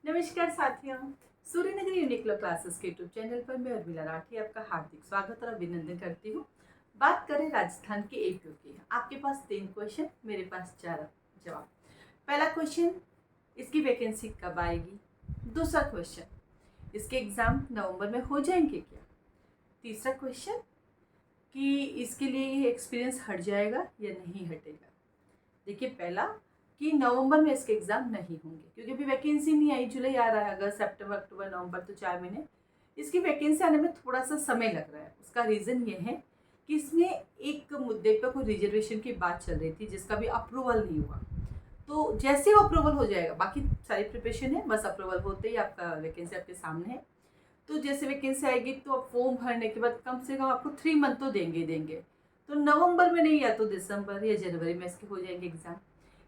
नमस्कार साथियों, सूर्य नगरी यूनिक लॉ क्लासेस के यूट्यूब चैनल पर मैं उर्मिला राठी आपका हार्दिक स्वागत और अभिनंदन करती हूँ। बात करें राजस्थान के एपीओ की, आपके पास 3 क्वेश्चन, मेरे पास 4 जवाब। पहला क्वेश्चन, इसकी वैकेंसी कब आएगी। दूसरा क्वेश्चन, इसके एग्जाम नवंबर में हो जाएंगे क्या। तीसरा क्वेश्चन कि इसके लिए एक्सपीरियंस हट जाएगा या नहीं हटेगा। देखिए, पहला कि नवंबर में इसके एग्ज़ाम नहीं होंगे क्योंकि अभी वैकेंसी नहीं आई। जुलाई आ रहा है, अगस्त, सितंबर, अक्टूबर, नवंबर, तो 4 महीने। इसकी वैकेंसी आने में थोड़ा सा समय लग रहा है। उसका रीज़न ये है कि इसमें एक मुद्दे पर कोई रिजर्वेशन की बात चल रही थी जिसका भी अप्रूवल नहीं हुआ। तो जैसे वो अप्रूवल हो जाएगा, बाकी सारी प्रिपरेशन है, बस अप्रूवल होते ही आपका वैकेंसी आपके सामने है। तो जैसे वैकेंसी आएगी तो आप फॉर्म भरने के बाद कम से कम आपको 3 मंथ तो देंगे। तो नवंबर में नहीं, या तो दिसंबर या जनवरी में इसके हो जाएंगे एग्जाम।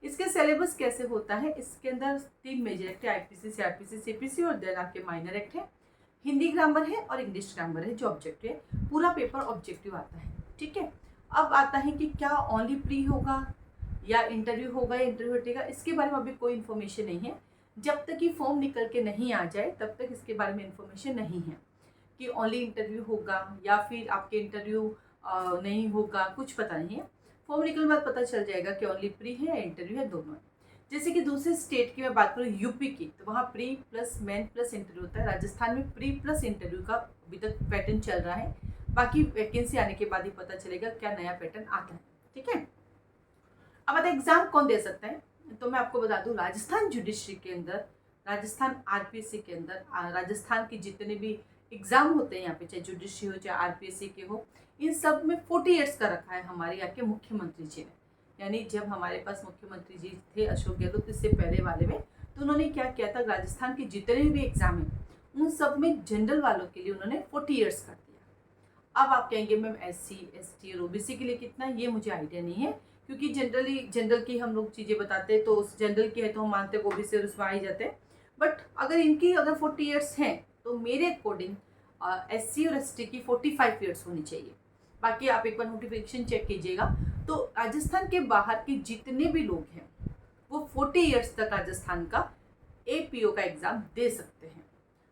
इसके सिलेबस कैसे होता है, इसके अंदर 3 मेजर एक्ट है, आईपीसी, सीआरपीसी, सीपीसी, और देन आपके माइनर एक्ट है। हिंदी ग्रामर है और इंग्लिश ग्रामर है जो ऑब्जेक्टिव है। पूरा पेपर ऑब्जेक्टिव आता है, ठीक है। अब आता है कि क्या ओनली प्री होगा या इंटरव्यू होगा या इंटरव्यू हटेगा, इसके बारे में अभी कोई इन्फॉर्मेशन नहीं है। जब तक ये फॉर्म निकल के नहीं आ जाए तब तक इसके बारे में इन्फॉर्मेशन नहीं है कि ओनली इंटरव्यू होगा या फिर आपके इंटरव्यू नहीं होगा, कुछ पता नहीं है। फॉर्म निकलने बाद पता चल जाएगा कि ओनली प्री है या इंटरव्यू है, दोनों है। जैसे कि दूसरे स्टेट की मैं बात करूँ, यूपी की, तो वहाँ pre plus main plus interview होता है। राजस्थान में प्री प्लस इंटरव्यू का अभी तक पैटर्न चल रहा है। बाकी वैकेंसी आने के बाद ही पता चलेगा क्या नया पैटर्न आता है, ठीक है। अब आता एग्जाम कौन दे सकता है, तो मैं आपको बता दूं, राजस्थान जुडिशरी के अंदर, राजस्थान आरपीएससी के अंदर, राजस्थान की जितने भी एग्जाम होते हैं यहाँ पे, चाहे जुडिशरी हो चाहे आरपीएससी के हो, इन सब में 40 ईयर्स का रखा है हमारे यहाँ के मुख्यमंत्री जी ने। यानी जब हमारे पास मुख्यमंत्री जी थे अशोक गहलोत, इससे पहले वाले में, तो उन्होंने क्या किया था, राजस्थान के जितने भी एग्जाम है उन सब में जनरल वालों के लिए उन्होंने 40 ईयर्स कर दिया। अब आप कहेंगे मैम एससी, एसटी और ओबीसी के लिए कितना, ये मुझे आइडिया नहीं है क्योंकि जनरल की हम लोग चीज़ें बताते हैं, तो उस जनरल की है तो हम मानते हैं ओबीसी और उसमें आ ही जाते हैं। बट अगर इनकी 40 ईयर्स हैं तो मेरे अकॉर्डिंग एससी और एसटी की 45 ईयर्स होनी चाहिए। बाकी आप एक बार नोटिफिकेशन चेक कीजिएगा, तो राजस्थान के बाहर के जितने भी लोग हैं वो 40 ईयर्स तक राजस्थान का एपीओ का एग्जाम दे सकते हैं।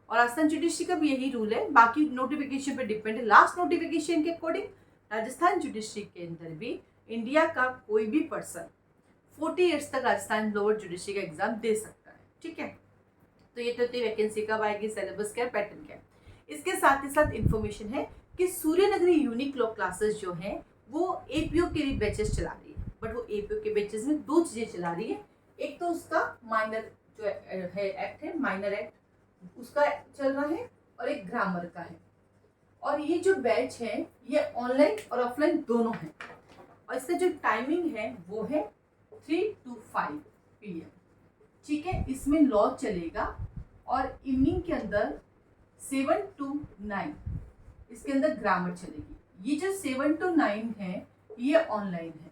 और राजस्थान जुडिशरी का भी यही रूल है, बाकी नोटिफिकेशन पे डिपेंड है। लास्ट नोटिफिकेशन के अकॉर्डिंग राजस्थान जुडिशरी के अंदर भी इंडिया का कोई भी पर्सन 40 ईयर्स तक राजस्थान लोअर जुडिशरी का एग्जाम दे सकता है, ठीक है। तो ये तो वैकेंसी कब आएगी, सिलेबस क्या है, पैटर्न क्या है। इसके साथ ही साथ इन्फॉर्मेशन है कि सूर्य नगरी यूनिक लॉ क्लासेस जो है वो एपीओ के लिए बैचेस चला रही है। बट वो एपीओ के बैचेस में 2 चीजें चला रही है। एक तो उसका माइनर जो है एक्ट है, माइनर एक्ट उसका चल रहा है, और एक ग्रामर का है। और ये जो बैच है ये ऑनलाइन और ऑफलाइन दोनों है। और इसका जो टाइमिंग है वो है 3 to 5 PM, ठीक है। इसमें लॉ चलेगा और इवनिंग के अंदर 7 to 9 इसके अंदर ग्रामर चलेगी। ये जो 7 to 9 है ये ऑनलाइन है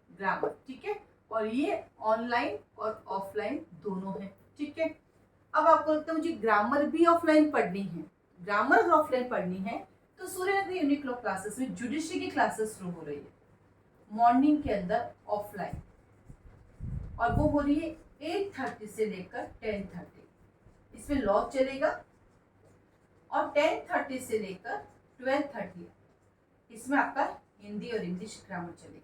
ग्रामर, ठीक है। और ये ऑनलाइन और ऑफलाइन दोनों है, ठीक है। अब आपको लगता है मुझे ग्रामर भी ऑफलाइन पढ़नी है, ग्रामर अगर ऑफलाइन पढ़नी है तो सूर्य नगरी यूनिक लॉ क्लासेस में जुडिशरी की क्लासेस शुरू हो रही है मॉर्निंग के अंदर ऑफलाइन, और वो हो रही है 8:30 से लेकर 10:30। इसमें लॉ चलेगा। और 10:30 से लेकर 12:30 इसमें आपका हिंदी और इंग्लिश ग्रामर चलेगा।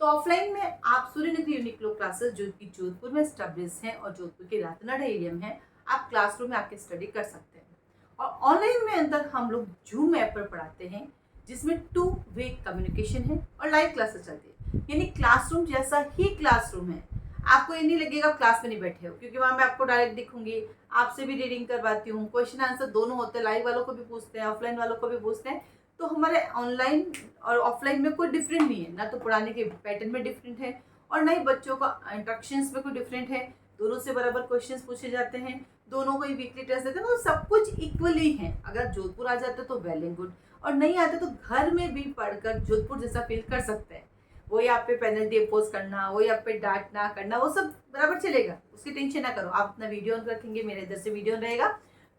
तो ऑफलाइन में आप सूर्य नगरी यूनिक लॉ क्लासेस जो कि जोधपुर में स्टैब्लिश हैं और जोधपुर के रातनाडा एरिया में है, आप क्लासरूम में आके स्टडी कर सकते हैं। और ऑनलाइन में अंदर हम लोग जूम ऐप पर पढ़ाते हैं जिसमें 2 वे कम्युनिकेशन है और लाइव क्लासेस चलती है। यानी क्लासरूम जैसा ही क्लासरूम है, आपको ये नहीं लगेगा क्लास में नहीं बैठे हो, क्योंकि वहाँ मैं आपको डायरेक्ट दिखूंगी, आपसे भी रीडिंग करवाती हूँ, क्वेश्चन आंसर दोनों होते हैं, लाइव वालों को भी पूछते हैं, ऑफलाइन वालों को भी पूछते हैं। तो हमारे ऑनलाइन और ऑफलाइन में कोई डिफरेंट नहीं है, ना तो पढ़ाने के पैटर्न में डिफरेंट है और ना ही बच्चों का इंस्ट्रक्शंस में कोई डिफरेंट है। दोनों से बराबर क्वेश्चंस पूछे जाते हैं, दोनों को ही वीकली टेस्ट देते हैं, तो सब कुछ इक्वली है। अगर जोधपुर आ जाते तो वेल एंड गुड, और नहीं आते तो घर में भी पढ़कर जोधपुर जैसा फील कर सकते हैं। वही आप पे पेनल्टी इम्पोज करना, वही आप पे डांट ना करना, वो सब बराबर चलेगा, उसकी टेंशन ना करो। आप अपना वीडियो ऑन रखेंगे, मेरे इधर से वीडियो रहेगा,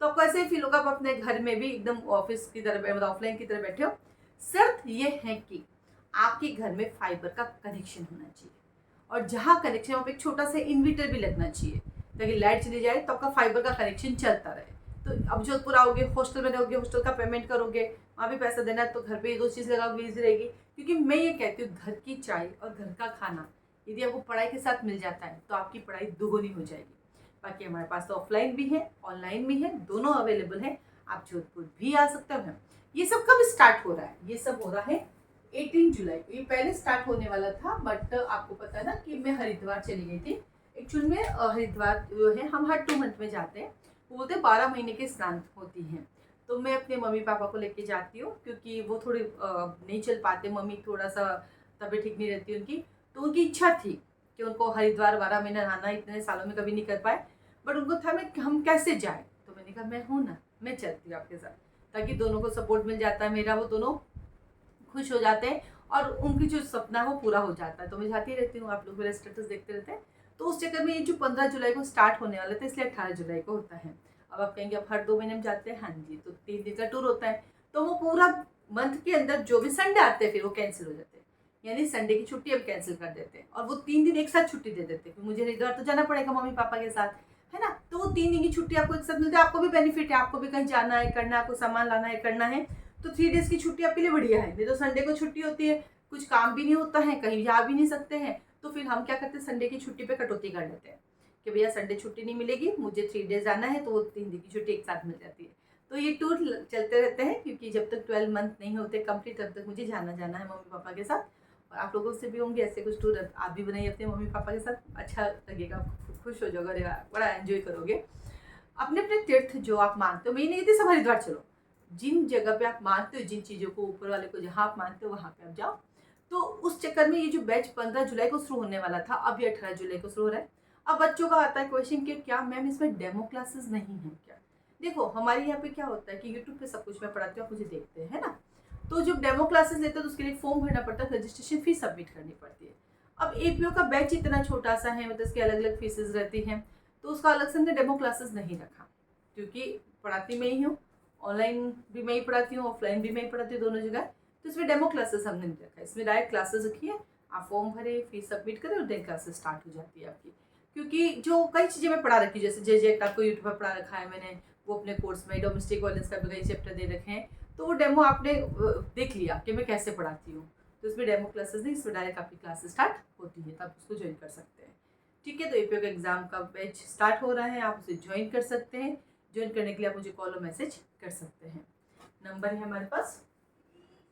तो आपको ऐसे ही फील होगा आप अपने घर में भी एकदम ऑफिस की तरह, मतलब ऑफलाइन की तरह बैठे हो। शर्त ये है कि आपके घर में फाइबर का कनेक्शन होना चाहिए, और जहाँ कनेक्शन वहाँ पे एक छोटा सा इन्वर्टर भी लगना चाहिए, ताकि लाइट चली जाए तो आपका फाइबर का कनेक्शन चलता रहे। तो अब जोधपुर आओगे, हॉस्टल में रहोगे, हॉस्टल का पेमेंट करोगे, वहाँ भी पैसा देना है, तो घर पे ये 2 चीज़ लगाओगे, ईजी रहेगी। क्योंकि मैं ये कहती हूँ घर की चाय और घर का खाना यदि आपको पढ़ाई के साथ मिल जाता है तो आपकी पढ़ाई दुगुनी हो जाएगी। बाकी हमारे पास तो ऑफलाइन भी है, ऑनलाइन भी है, दोनों अवेलेबल है। आप जोधपुर भी आ सकते हो। ये सब कब स्टार्ट हो रहा है? ये सब हो रहा है 18 जुलाई को। ये पहले स्टार्ट होने वाला था, बट आपको पता है ना कि मैं हरिद्वार चली गई थी। एक्चुअल में हरिद्वार जो है हम हर 2 मंथ में जाते हैं। वो बोलते हैं 12 महीने की स्नान होती हैं। तो मैं अपने मम्मी पापा को लेके जाती हूँ, क्योंकि वो थोड़े नहीं चल पाते। मम्मी थोड़ा सा तबीयत ठीक नहीं रहती उनकी, तो उनकी इच्छा थी कि उनको हरिद्वार 12 महीने नहाना, इतने सालों में कभी नहीं कर पाए। बट उनको था मैं हम कैसे जाए, तो मैंने कहा मैं हूँ ना, मैं चलती हूँ आपके साथ, ताकि दोनों को सपोर्ट मिल जाता है मेरा, वो दोनों खुश हो जाते हैं और उनकी जो सपना है वो पूरा हो जाता है। तो मैं जाती रहती हूँ, आप लोग मेरा स्टेटस देखते रहते हैं। तो उस चक्कर में ये जो 15 जुलाई को स्टार्ट होने वाला था, इसलिए 18 जुलाई को होता है। अब आप कहेंगे अब हर 2 महीने में जाते हैं, हाँ जी, तो 3 दिन का टूर होता है। तो वो पूरा मंथ के अंदर जो भी संडे आते हैं फिर वो कैंसिल हो जाते हैं, यानी संडे की छुट्टी अब कैंसिल कर देते हैं और वो 3 दिन एक साथ छुट्टी दे देते हैं कि मुझे हरिद्वार तो जाना पड़ेगा मम्मी पापा के साथ, है ना। तो वो 3 दिन की छुट्टी आपको एक साथ मिलती है, आपको भी बेनिफिट है, आपको भी कहीं जाना है, करना है, आपको सामान लाना है, करना है, तो 3 डेज की छुट्टी आपके लिए बढ़िया है। नहीं तो संडे को छुट्टी होती है, कुछ काम भी नहीं होता है, कहीं जा भी नहीं सकते हैं, तो फिर हम क्या करते हैं, संडे की छुट्टी पे कटौती कर लेते हैं कि भैया संडे छुट्टी नहीं मिलेगी, मुझे 3 डेज जाना है, तो वो 3 दिन की छुट्टी एक साथ मिल जाती है। तो ये टूर चलते रहते हैं, क्योंकि जब तक 12 मंथ नहीं होते कंप्लीट तब तक मुझे जाना है मम्मी पापा के साथ। और आप लोगों से भी होंगे ऐसे कुछ टूर, आप भी बनाइए अपने मम्मी पापा के साथ, अच्छा लगेगा, खुश हो जाओगे, बड़ा एंजॉय करोगे। अपने अपने तीर्थ जो आप मानते हो, मैं ये नहीं कहती सब हरिद्वार चलो, जिन जगह पे आप मानते हो, जिन चीज़ों को, ऊपर वाले को जहाँ आप मानते हो वहाँ पे आप जाओ। तो उस चक्कर में ये जो बैच 15 जुलाई को शुरू होने वाला था, अब ये 18 जुलाई को शुरू हो रहा है। अब बच्चों का आता है क्वेश्चन कि क्या मैम इसमें डेमो क्लासेस नहीं है क्या? देखो हमारे यहाँ पे क्या होता है कि यूट्यूब पे सब कुछ मैं पढ़ाती हूँ, आप मुझे देखते हैं, है ना। तो जब डेमो क्लासेस लेते हो तो उसके लिए फॉर्म भरना पड़ता है, रजिस्ट्रेशन फीस सबमिट करनी पड़ती है। अब एपीओ का बैच इतना छोटा सा है, मतलब इसकी अलग अलग फीसेस रहती हैं, तो उसका अलग से हमने डेमो क्लासेस नहीं रखा, क्योंकि पढ़ाती मैं ही हूँ, ऑनलाइन भी मैं ही पढ़ाती हूँ, ऑफलाइन भी मैं ही पढ़ाती हूँ, दोनों जगह। तो इसमें डेमो क्लासेस हमने नहीं रखा, इसमें डायरेक्ट क्लासेस रखी है, आप फॉर्म भरे, फीस सबमिट करें और देन क्लासेस स्टार्ट हो जाती है आपकी। क्योंकि जो कई चीज़ें मैं पढ़ा रखी, जैसे जे आपको यूट्यूब पर पढ़ा रखा है मैंने, वो अपने कोर्स में डोमेस्टिक वायलेंस का भी कई चैप्टर दे रखे हैं, तो वो डेमो आपने देख लिया कि मैं कैसे पढ़ाती हूँ। तो इसमें डेमो क्लासेस नहीं, इसमें डायरेक्ट आपकी क्लासेस स्टार्ट होती है, तब उसको ज्वाइन कर सकते हैं। ठीक है, तो एपीओ का एग्जाम का बैच स्टार्ट हो रहा है, आप उसे ज्वाइन कर सकते हैं। ज्वाइन करने के लिए आप मुझे कॉल और मैसेज कर सकते हैं। नंबर है हमारे पास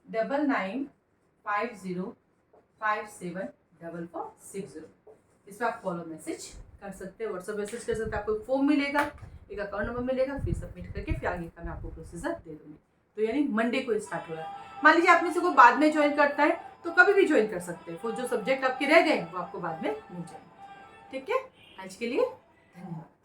9950574460। इस पर आप कॉल और मैसेज कर सकते हैं, व्हाट्सएप मैसेज कर सकते हैं। आपको एक फॉर्म मिलेगा, एक अकाउंट नंबर मिलेगा, फिर सबमिट करके फिर आगे का मैं आपको प्रोसीजर दे दूँगी। तो यानी मंडे को स्टार्ट हो रहा है। मान लीजिए आप में से कोई बाद में ज्वाइन करता है तो कभी भी ज्वाइन कर सकते हैं, वो जो सब्जेक्ट आपके रह गए वो आपको बाद में मिल जाएंगे। ठीक है, आज के लिए धन्यवाद।